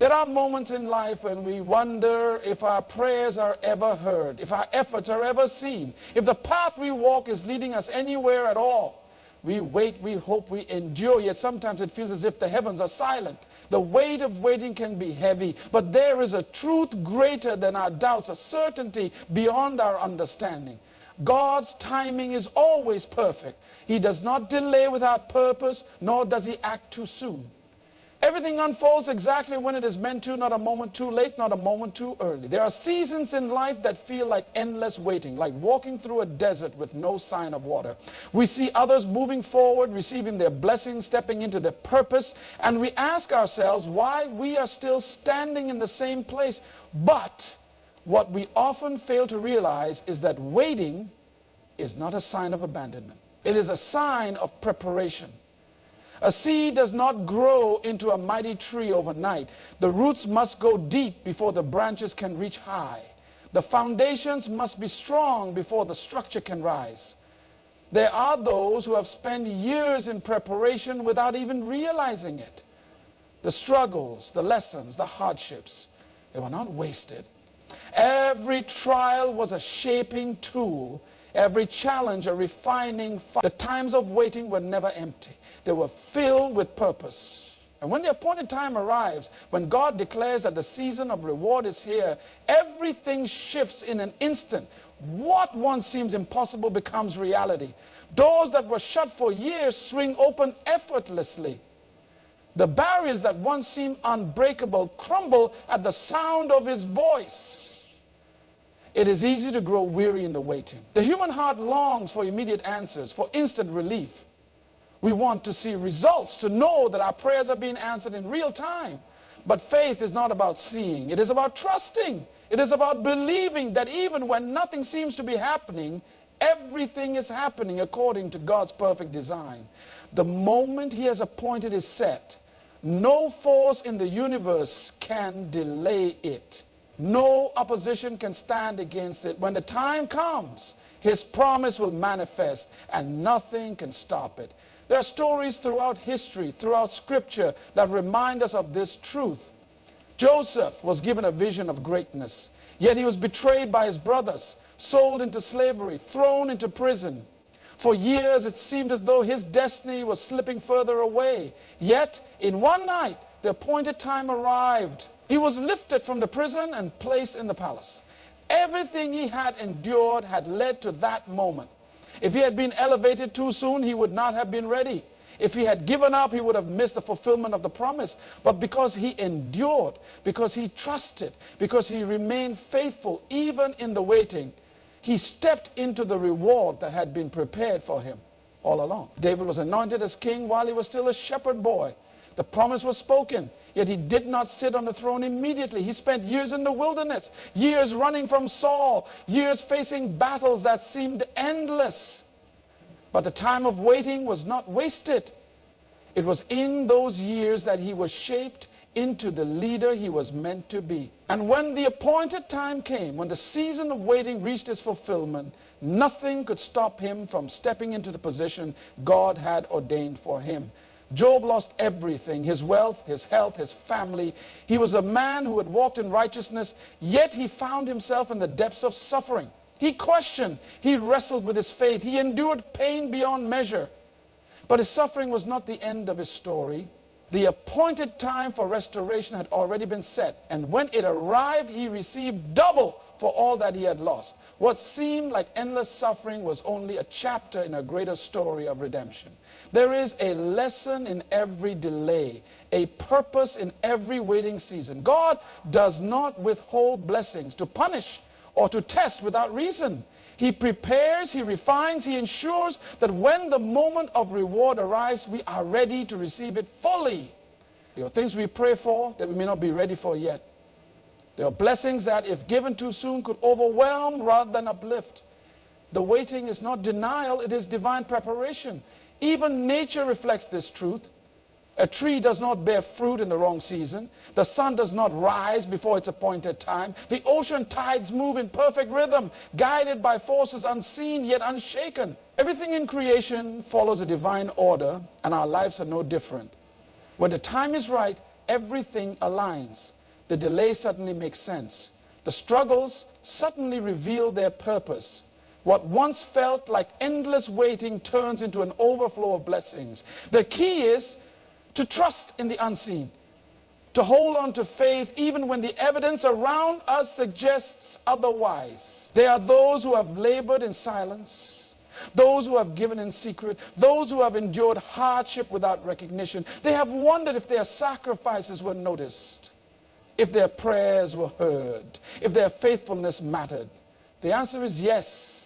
There are moments in life when we wonder if our prayers are ever heard, if our efforts are ever seen, if the path we walk is leading us anywhere at all. We wait, we hope, we endure, yet sometimes it feels as if the heavens are silent. The weight of waiting can be heavy, but there is a truth greater than our doubts, a certainty beyond our understanding. God's timing is always perfect. He does not delay without purpose, nor does he act too soon. Everything unfolds exactly when it is meant to, not a moment too late, not a moment too early. There are seasons in life that feel like endless waiting, like walking through a desert with no sign of water. We see others moving forward, receiving their blessings, stepping into their purpose, and we ask ourselves why we are still standing in the same place. But what we often fail to realize is that waiting is not a sign of abandonment. It is a sign of preparation. A seed does not grow into a mighty tree overnight. The roots must go deep before the branches can reach high. The foundations must be strong before the structure can rise. There are those who have spent years in preparation without even realizing it. The struggles, the lessons, the hardships, they were not wasted. Every trial was a shaping tool. Every challenge a refining fire. The times of waiting were never empty. They were filled with purpose. And when the appointed time arrives, when God declares that the season of reward is here, everything shifts in an instant. What once seems impossible becomes reality. Doors that were shut for years swing open effortlessly. The barriers that once seemed unbreakable crumble at the sound of his voice. It is easy to grow weary in the waiting. The human heart longs for immediate answers, for instant relief. We want to see results, to know that our prayers are being answered in real time. But faith is not about seeing. It is about trusting. It is about believing that even when nothing seems to be happening, everything is happening according to God's perfect design. The moment he has appointed is set. No force in the universe can delay it. No opposition can stand against it. When the time comes, his promise will manifest and nothing can stop it. There are stories throughout history, throughout scripture, that remind us of this truth. Joseph was given a vision of greatness, yet he was betrayed by his brothers, sold into slavery, thrown into prison. For years it seemed as though his destiny was slipping further away. Yet in one night the appointed time arrived. He was lifted from the prison and placed in the palace. Everything he had endured had led to that moment. If he had been elevated too soon, he would not have been ready. If he had given up, he would have missed the fulfillment of the promise. But because he endured, because he trusted, because he remained faithful even in the waiting, he stepped into the reward that had been prepared for him all along. David was anointed as king while he was still a shepherd boy. The promise was spoken, yet he did not sit on the throne immediately. He spent years in the wilderness, years running from Saul, years facing battles that seemed endless. But the time of waiting was not wasted. It was in those years that he was shaped into the leader he was meant to be. And when the appointed time came, when the season of waiting reached its fulfillment, nothing could stop him from stepping into the position God had ordained for him. Job lost everything, his wealth, his health, his family. He was a man who had walked in righteousness, yet he found himself in the depths of suffering. He questioned, he wrestled with his faith, he endured pain beyond measure. But his suffering was not the end of his story. The appointed time for restoration had already been set, and when it arrived, he received double for all that he had lost. What seemed like endless suffering was only a chapter in a greater story of redemption. There is a lesson in every delay, a purpose in every waiting season. God does not withhold blessings to punish or to test without reason. He prepares, he refines, he ensures that when the moment of reward arrives, we are ready to receive it fully. There are things we pray for that we may not be ready for yet. There are blessings that, if given too soon, could overwhelm rather than uplift. The waiting is not denial, it is divine preparation. Even nature reflects this truth. A tree does not bear fruit in the wrong season. The sun does not rise before its appointed time. The ocean tides move in perfect rhythm, guided by forces unseen yet unshaken. Everything in creation follows a divine order, and our lives are no different. When the time is right, everything aligns. the delay suddenly makes sense. The struggles suddenly reveal their purpose. What once felt like endless waiting turns into an overflow of blessings. The key is to trust in the unseen, to hold on to faith even when the evidence around us suggests otherwise. There are those who have labored in silence, those who have given in secret, those who have endured hardship without recognition. They have wondered if their sacrifices were noticed, if their prayers were heard, if their faithfulness mattered. The answer is yes.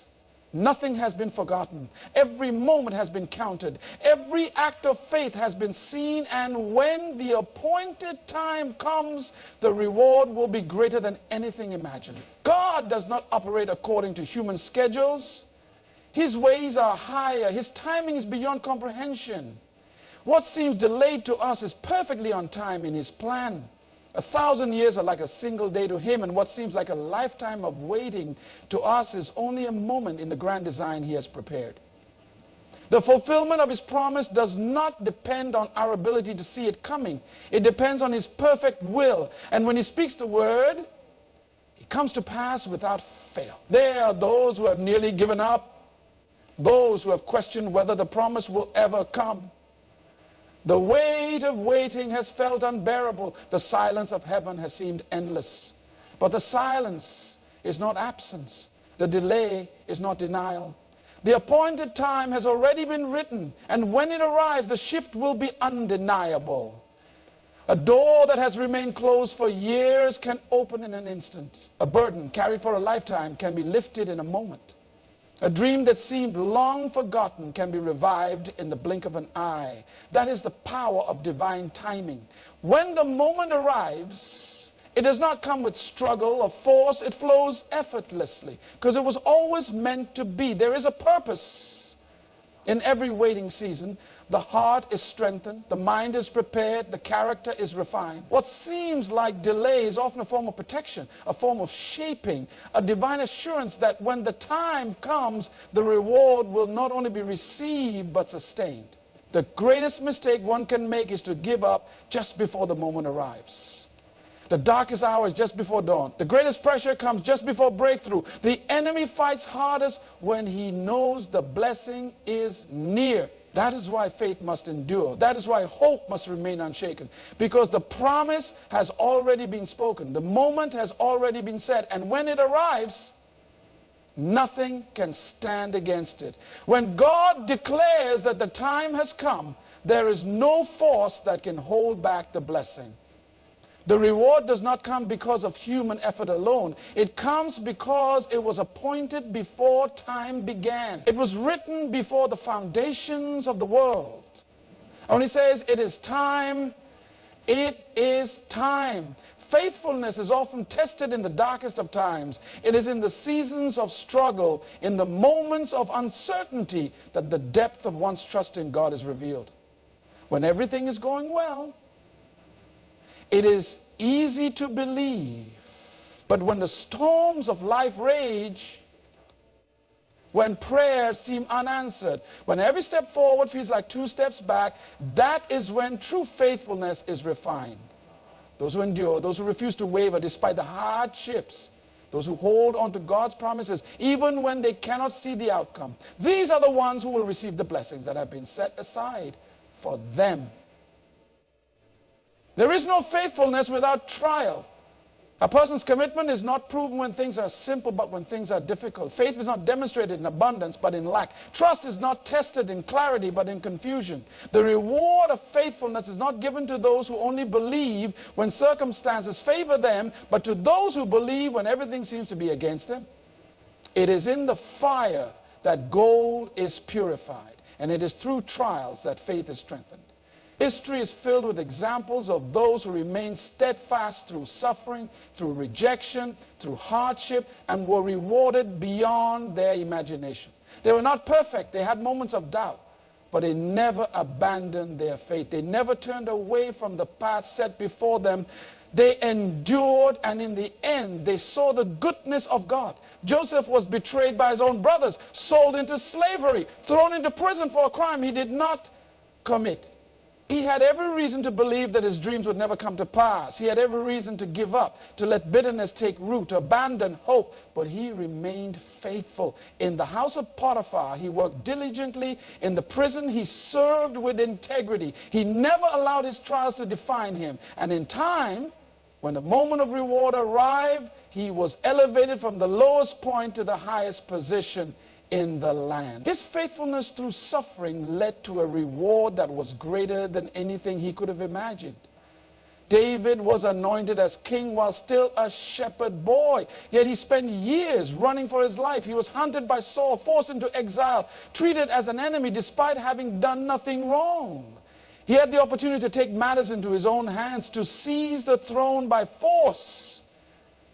Nothing has been forgotten. Every moment has been counted. Every act of faith has been seen, and when the appointed time comes, the reward will be greater than anything imagined. God does not operate according to human schedules. His ways are higher. His timing is beyond comprehension. What seems delayed to us is perfectly on time in his plan. 1,000 years are like a single day to him, and what seems like a lifetime of waiting to us is only a moment in the grand design he has prepared. The fulfillment of his promise does not depend on our ability to see it coming. It depends on his perfect will. And when he speaks the word, it comes to pass without fail. There are those who have nearly given up, those who have questioned whether the promise will ever come. The weight of waiting has felt unbearable. The silence of heaven has seemed endless. But the silence is not absence. The delay is not denial. The appointed time has already been written, and when it arrives, the shift will be undeniable. A door that has remained closed for years can open in an instant. A burden carried for a lifetime can be lifted in a moment. A dream that seemed long forgotten can be revived in the blink of an eye. That is the power of divine timing. When the moment arrives, it does not come with struggle or force. It flows effortlessly because it was always meant to be. There is a purpose in every waiting season. The heart is strengthened, the mind is prepared, the character is refined. What seems like delay is often a form of protection, a form of shaping, a divine assurance that when the time comes, the reward will not only be received but sustained. The greatest mistake one can make is to give up just before the moment arrives. The darkest hour is just before dawn. The greatest pressure comes just before breakthrough. The enemy fights hardest when he knows the blessing is near. That is why faith must endure. That is why hope must remain unshaken. Because the promise has already been spoken. The moment has already been set. And when it arrives, nothing can stand against it. When God declares that the time has come, there is no force that can hold back the blessing. The reward does not come because of human effort alone. It comes because it was appointed before time began. It was written before the foundations of the world. And when he says, it is time, it is time. Faithfulness is often tested in the darkest of times. It is in the seasons of struggle, in the moments of uncertainty, that the depth of one's trust in God is revealed. When everything is going well, it is easy to believe, but when the storms of life rage, when prayers seem unanswered, when every step forward feels like 2 steps back, that is when true faithfulness is refined. Those who endure, those who refuse to waver despite the hardships, those who hold on to God's promises, even when they cannot see the outcome, these are the ones who will receive the blessings that have been set aside for them. There is no faithfulness without trial. A person's commitment is not proven when things are simple, but when things are difficult. Faith is not demonstrated in abundance, but in lack. Trust is not tested in clarity, but in confusion. The reward of faithfulness is not given to those who only believe when circumstances favor them, but to those who believe when everything seems to be against them. It is in the fire that gold is purified, and it is through trials that faith is strengthened. History is filled with examples of those who remained steadfast through suffering, through rejection, through hardship, and were rewarded beyond their imagination. They were not perfect. They had moments of doubt, but they never abandoned their faith. They never turned away from the path set before them. They endured, and in the end, they saw the goodness of God. Joseph was betrayed by his own brothers, sold into slavery, thrown into prison for a crime he did not commit. He had every reason to believe that his dreams would never come to pass. He had every reason to give up, to let bitterness take root, to abandon hope. But he remained faithful. In the house of Potiphar, he worked diligently. In the prison, he served with integrity. He never allowed his trials to define him. And in time, when the moment of reward arrived, he was elevated from the lowest point to the highest position in the land. His faithfulness through suffering led to a reward that was greater than anything he could have imagined. David was anointed as king while still a shepherd boy. Yet he spent years running for his life. He was hunted by Saul, forced into exile, treated as an enemy despite having done nothing wrong. He had the opportunity to take matters into his own hands, to seize the throne by force.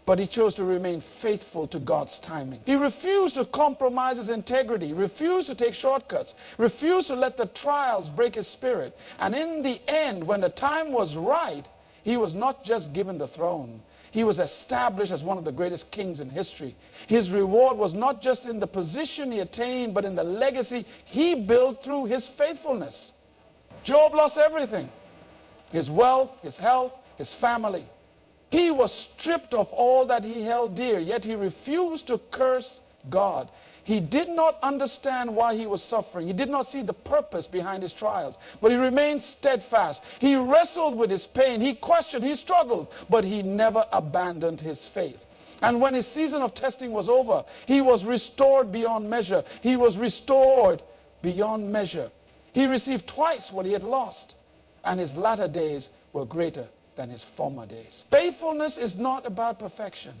But he chose to remain faithful to God's timing. He refused to compromise his integrity, refused to take shortcuts, refused to let the trials break his spirit. And in the end, when the time was right, he was not just given the throne. He was established as one of the greatest kings in history. His reward was not just in the position he attained, but in the legacy he built through his faithfulness. Job lost everything: his wealth, his health, his family. He was stripped of all that he held dear, yet he refused to curse God. He did not understand why he was suffering. He did not see the purpose behind his trials, but he remained steadfast. He wrestled with his pain. He questioned, he struggled, but he never abandoned his faith. And when his season of testing was over, he was restored beyond measure. He was restored beyond measure. He received twice what he had lost, and his latter days were greater than his former days. Faithfulness is not about perfection.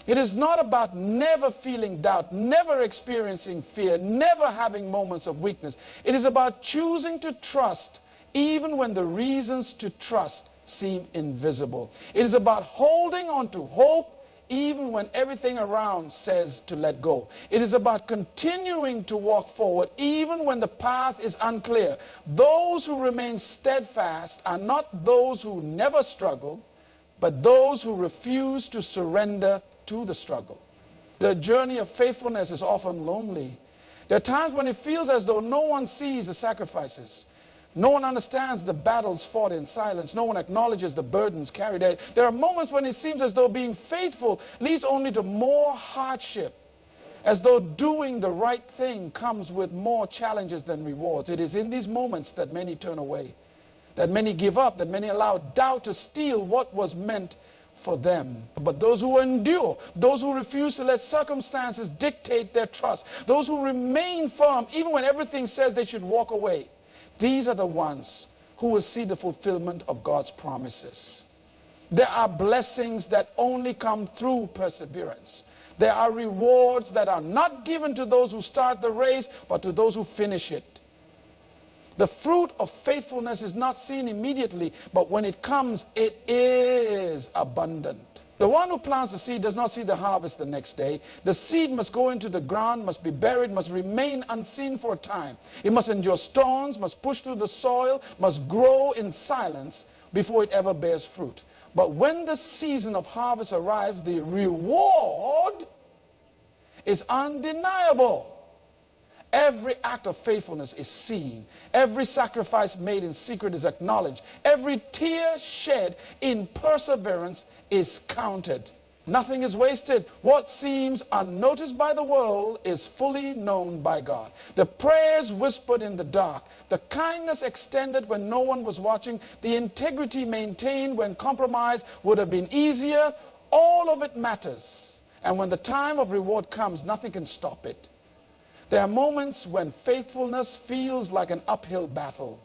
It is not about never feeling doubt, never experiencing fear, never having moments of weakness. It is about choosing to trust even when the reasons to trust seem invisible. It is about holding on to hope even when everything around says to let go. It is about continuing to walk forward even when the path is unclear. Those who remain steadfast are not those who never struggle, but those who refuse to surrender to the struggle. The journey of faithfulness is often lonely. There are times when it feels as though no one sees the sacrifices. No one understands the battles fought in silence. No one acknowledges the burdens carried out. There are moments when it seems as though being faithful leads only to more hardship, as though doing the right thing comes with more challenges than rewards. It is in these moments that many turn away, that many give up, that many allow doubt to steal what was meant for them. But those who endure, those who refuse to let circumstances dictate their trust, those who remain firm even when everything says they should walk away, these are the ones who will see the fulfillment of God's promises. There are blessings that only come through perseverance. There are rewards that are not given to those who start the race, but to those who finish it. The fruit of faithfulness is not seen immediately, but when it comes, it is abundant. The one who plants the seed does not see the harvest the next day. The seed must go into the ground, must be buried, must remain unseen for a time. It must endure storms, must push through the soil, must grow in silence before it ever bears fruit. But when the season of harvest arrives, the reward is undeniable. Every act of faithfulness is seen. Every sacrifice made in secret is acknowledged. Every tear shed in perseverance is counted. Nothing is wasted. What seems unnoticed by the world is fully known by God. The prayers whispered in the dark, the kindness extended when no one was watching, the integrity maintained when compromise would have been easier, all of it matters. And when the time of reward comes, nothing can stop it. There are moments when faithfulness feels like an uphill battle,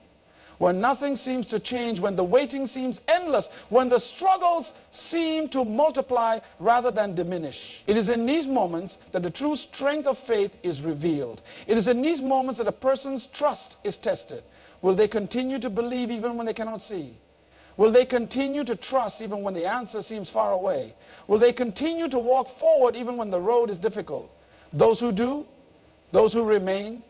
when nothing seems to change, when the waiting seems endless, when the struggles seem to multiply rather than diminish. It is in these moments that the true strength of faith is revealed. It is in these moments that a person's trust is tested. Will they continue to believe even when they cannot see? Will they continue to trust even when the answer seems far away? Will they continue to walk forward even when the road is difficult? Those who do, those who remain,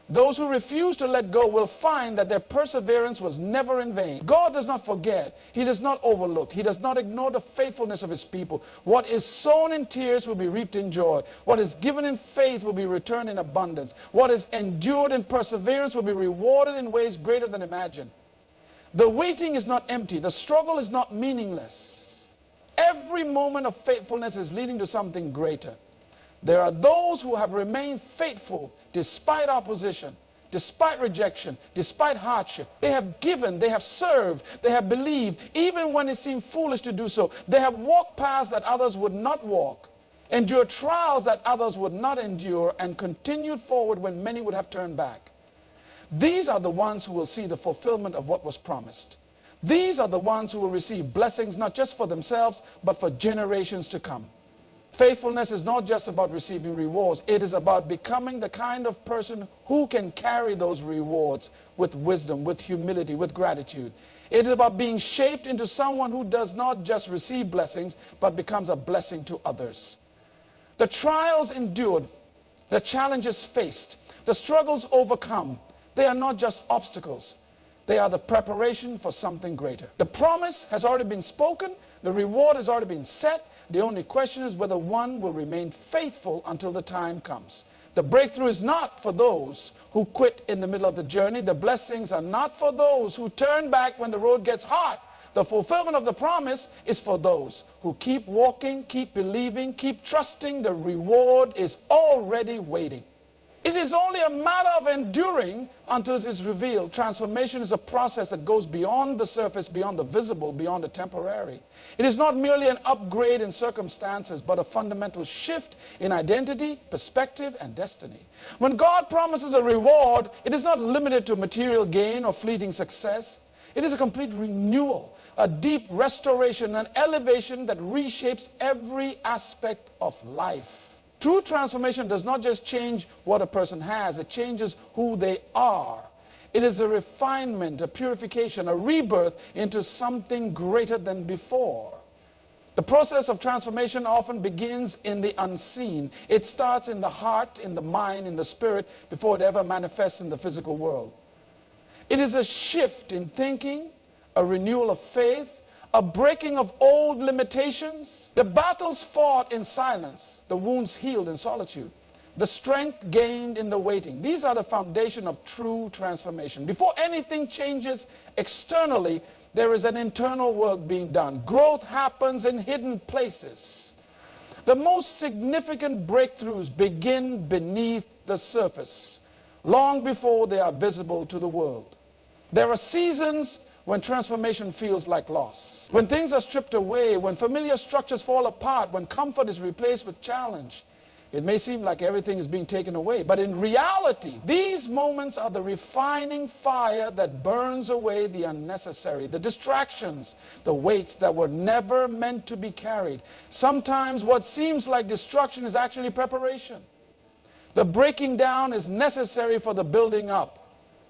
those who refuse to let go will find that their perseverance was never in vain. God does not forget. He does not overlook. He does not ignore the faithfulness of his people. What is sown in tears will be reaped in joy. What is given in faith will be returned in abundance. What is endured in perseverance will be rewarded in ways greater than imagined. The waiting is not empty. The struggle is not meaningless. Every moment of faithfulness is leading to something greater. There are those who have remained faithful despite opposition, despite rejection, despite hardship. They have given, they have served, they have believed, even when it seemed foolish to do so. They have walked paths that others would not walk, endured trials that others would not endure, and continued forward when many would have turned back. These are the ones who will see the fulfillment of what was promised. These are the ones who will receive blessings not just for themselves, but for generations to come. Faithfulness is not just about receiving rewards. It is about becoming the kind of person who can carry those rewards with wisdom, with humility, with gratitude. It is about being shaped into someone who does not just receive blessings, but becomes a blessing to others. The trials endured, the challenges faced, the struggles overcome, they are not just obstacles. They are the preparation for something greater. The promise has already been spoken. The reward has already been set. The only question is whether one will remain faithful until the time comes. The breakthrough is not for those who quit in the middle of the journey. The blessings are not for those who turn back when the road gets hard. The fulfillment of the promise is for those who keep walking, keep believing, keep trusting. The reward is already waiting. It is only a matter of enduring until it is revealed. Transformation is a process that goes beyond the surface, beyond the visible, beyond the temporary. It is not merely an upgrade in circumstances, but a fundamental shift in identity, perspective, and destiny. When God promises a reward, it is not limited to material gain or fleeting success. It is a complete renewal, a deep restoration, an elevation that reshapes every aspect of life. True transformation does not just change what a person has, it changes who they are. It is a refinement, a purification, a rebirth into something greater than before. The process of transformation often begins in the unseen. It starts in the heart, in the mind, in the spirit, before it ever manifests in the physical world. It is a shift in thinking, a renewal of faith, a breaking of old limitations. The battles fought in silence, the wounds healed in solitude, the strength gained in the waiting. These are the foundation of true transformation. Before anything changes externally, there is an internal work being done. Growth happens in hidden places. The most significant breakthroughs begin beneath the surface, long before they are visible to the world. There are seasons when transformation feels like loss, when things are stripped away, when familiar structures fall apart, when comfort is replaced with challenge. It may seem like everything is being taken away, but in reality, these moments are the refining fire that burns away the unnecessary, the distractions, the weights that were never meant to be carried. Sometimes what seems like destruction is actually preparation. The breaking down is necessary for the building up.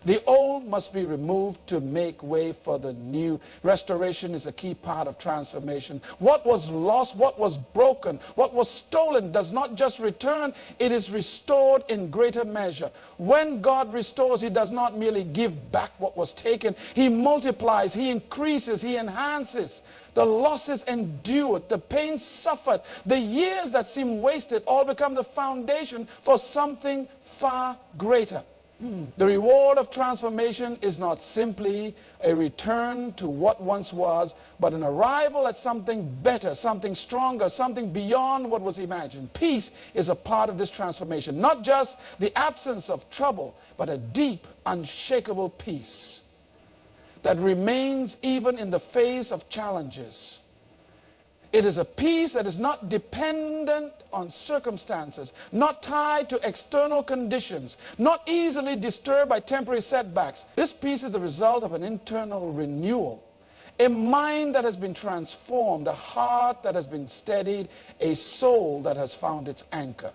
The old must be removed to make way for the new. Restoration is a key part of transformation. What was lost, what was broken, what was stolen does not just return, it is restored in greater measure. When God restores, he does not merely give back what was taken. He multiplies, he increases, he enhances. The losses endured, the pain suffered, the years that seem wasted all become the foundation for something far greater. The reward of transformation is not simply a return to what once was, but an arrival at something better, something stronger, something beyond what was imagined. Peace is a part of this transformation, not just the absence of trouble, but a deep, unshakable peace that remains even in the face of challenges. It is a peace that is not dependent on circumstances, not tied to external conditions, not easily disturbed by temporary setbacks. This peace is the result of an internal renewal, a mind that has been transformed, a heart that has been steadied, a soul that has found its anchor.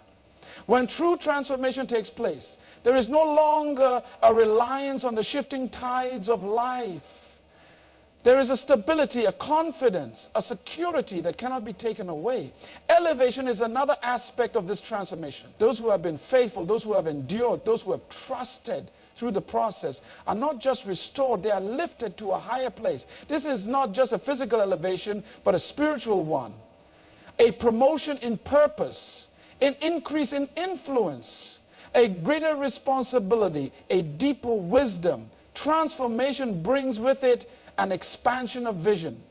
When true transformation takes place, there is no longer a reliance on the shifting tides of life. There is a stability, a confidence, a security that cannot be taken away. Elevation is another aspect of this transformation. Those who have been faithful, those who have endured, those who have trusted through the process are not just restored, they are lifted to a higher place. This is not just a physical elevation, but a spiritual one. A promotion in purpose, an increase in influence, a greater responsibility, a deeper wisdom. Transformation brings with it an expansion of vision,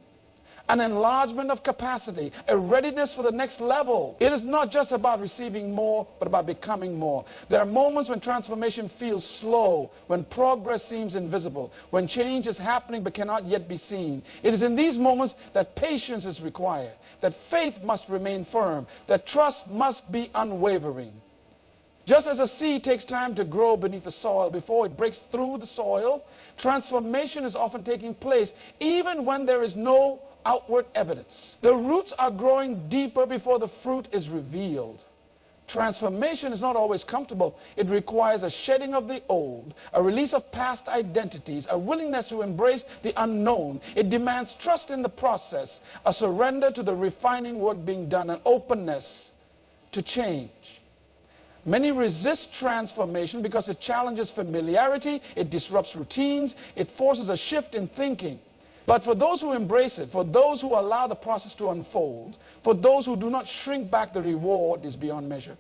an enlargement of capacity, a readiness for the next level. It is not just about receiving more, but about becoming more. There are moments when transformation feels slow, when progress seems invisible, when change is happening but cannot yet be seen. It is in these moments that patience is required, that faith must remain firm, that trust must be unwavering. Just as a seed takes time to grow beneath the soil before it breaks through the soil, transformation is often taking place even when there is no outward evidence. The roots are growing deeper before the fruit is revealed. Transformation is not always comfortable. It requires a shedding of the old, a release of past identities, a willingness to embrace the unknown. It demands trust in the process, a surrender to the refining work being done, an openness to change. Many resist transformation because it challenges familiarity, it disrupts routines, it forces a shift in thinking. But for those who embrace it, for those who allow the process to unfold, for those who do not shrink back, the reward is beyond measure.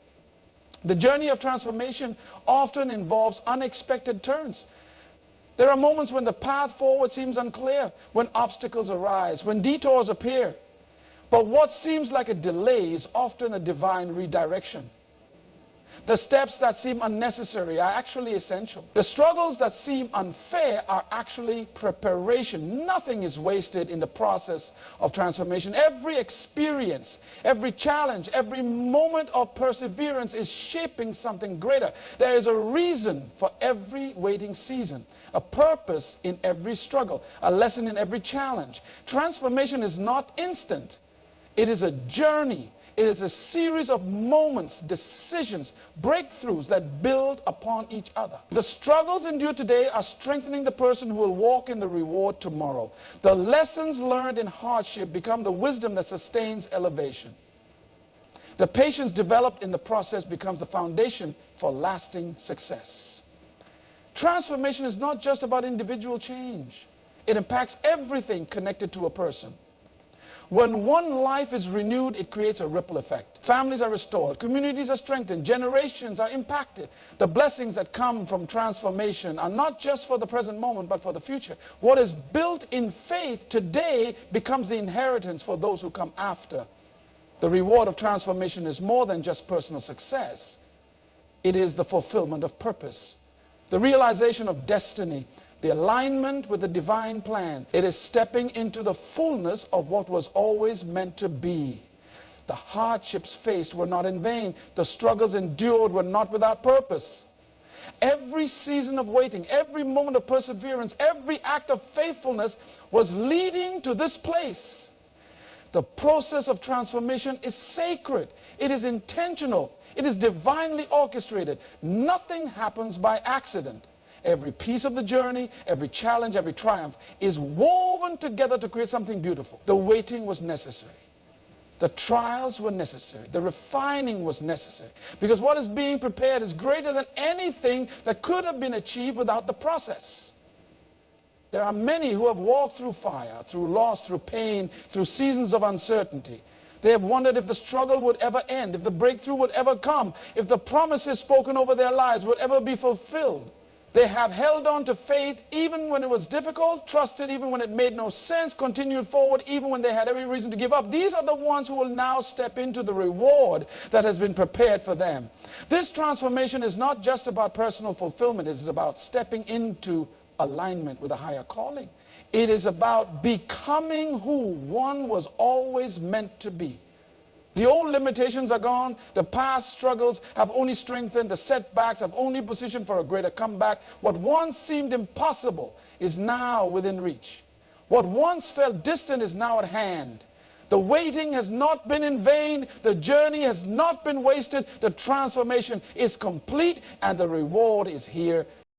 The journey of transformation often involves unexpected turns. There are moments when the path forward seems unclear, when obstacles arise, when detours appear. But what seems like a delay is often a divine redirection. The steps that seem unnecessary are actually essential. The struggles that seem unfair are actually preparation. Nothing is wasted in the process of transformation. Every experience, every challenge, every moment of perseverance is shaping something greater. There is a reason for every waiting season, a purpose in every struggle, a lesson in every challenge. Transformation is not instant. It is a journey. It is a series of moments, decisions, breakthroughs that build upon each other. The struggles endured today are strengthening the person who will walk in the reward tomorrow. The lessons learned in hardship become the wisdom that sustains elevation. The patience developed in the process becomes the foundation for lasting success. Transformation is not just about individual change. It impacts everything connected to a person. When one life is renewed, it creates a ripple effect. Families are restored, communities are strengthened, generations are impacted. The blessings that come from transformation are not just for the present moment, but for the future. What is built in faith today becomes the inheritance for those who come after. The reward of transformation is more than just personal success. It is the fulfillment of purpose, the realization of destiny, the alignment with the divine plan. It is stepping into the fullness of what was always meant to be. The hardships faced were not in vain. The struggles endured were not without purpose. Every season of waiting, every moment of perseverance, every act of faithfulness was leading to this place. The process of transformation is sacred. It is intentional. It is divinely orchestrated. Nothing happens by accident. Every piece of the journey, every challenge, every triumph is woven together to create something beautiful. The waiting was necessary. The trials were necessary. The refining was necessary. Because what is being prepared is greater than anything that could have been achieved without the process. There are many who have walked through fire, through loss, through pain, through seasons of uncertainty. They have wondered if the struggle would ever end, if the breakthrough would ever come, if the promises spoken over their lives would ever be fulfilled. They have held on to faith even when it was difficult, trusted even when it made no sense, continued forward even when they had every reason to give up. These are the ones who will now step into the reward that has been prepared for them. This transformation is not just about personal fulfillment. It is about stepping into alignment with a higher calling. It is about becoming who one was always meant to be. The old limitations are gone. The past struggles have only strengthened. The setbacks have only positioned for a greater comeback. What once seemed impossible is now within reach. What once felt distant is now at hand. The waiting has not been in vain. The journey has not been wasted. The transformation is complete and the reward is here